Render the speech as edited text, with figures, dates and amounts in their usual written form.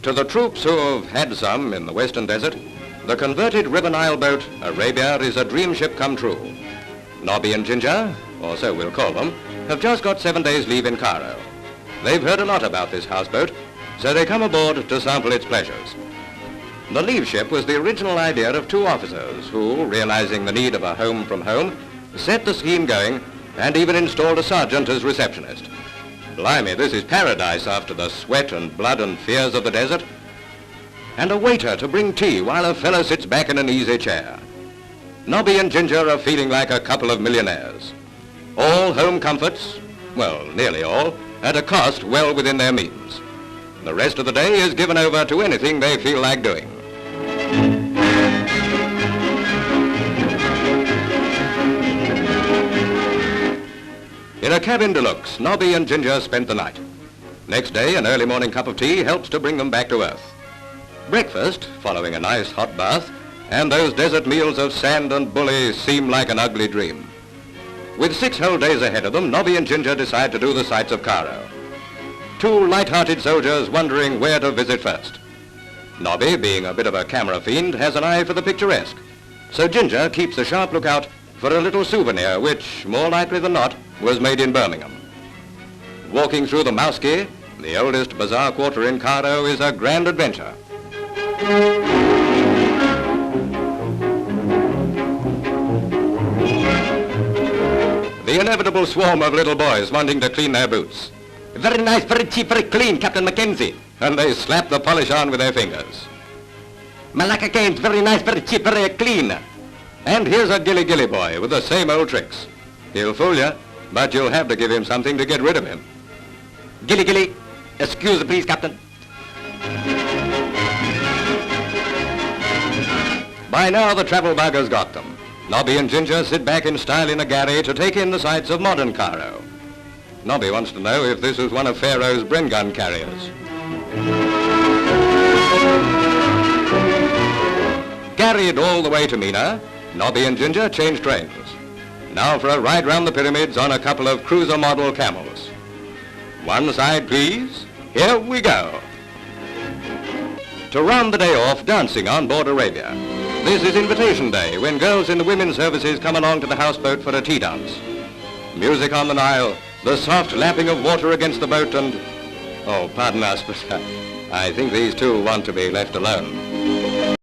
To the troops who have had some in the Western Desert, the converted River Nile boat, Arabia, is a dream ship come true. Nobby and Ginger, or so we'll call them, have just got 7 days leave in Cairo. They've heard a lot about this houseboat, so they come aboard to sample its pleasures. The leave ship was the original idea of two officers who, realizing the need of a home from home, set the scheme going and even installed a sergeant as receptionist. Blimey, this is paradise after the sweat and blood and fears of the desert. And a waiter to bring tea while a fellow sits back in an easy chair. Nobby and Ginger are feeling like a couple of millionaires. All home comforts, well, nearly all, at a cost well within their means. The rest of the day is given over to anything they feel like doing. In a cabin deluxe, Nobby and Ginger spent the night. Next day, an early morning cup of tea helps to bring them back to earth. Breakfast, following a nice hot bath, and those desert meals of sand and bully seem like an ugly dream. With 6 whole days ahead of them, Nobby and Ginger decide to do the sights of Cairo. Two light-hearted soldiers wondering where to visit first. Nobby, being a bit of a camera fiend, has an eye for the picturesque. So Ginger keeps a sharp lookout for a little souvenir which, more likely than not, was made in Birmingham. Walking through the Mouski, the oldest bazaar quarter in Cairo, is a grand adventure. The inevitable swarm of little boys wanting to clean their boots. Very nice, very cheap, very clean, Captain Mackenzie. And they slap the polish on with their fingers. Malacca canes, very nice, very cheap, very clean. And here's a Ghilly boy with the same old tricks. He'll fool you, but you'll have to give him something to get rid of him. Ghilly, excuse please, Captain. By now the travel bug has got them. Nobby and Ginger sit back in style in a galley to take in the sights of modern Cairo. Nobby wants to know if this is one of Pharaoh's Bren gun carriers. Carried all the way to Mina, Nobby and Ginger change trains. Now for a ride round the pyramids on a couple of cruiser model camels. One side, please. Here we go. To round the day off, dancing on board Arabia. This is invitation day, when girls in the women's services come along to the houseboat for a tea dance. Music on the Nile, the soft lapping of water against the boat, and... oh, pardon us, but I think these two want to be left alone.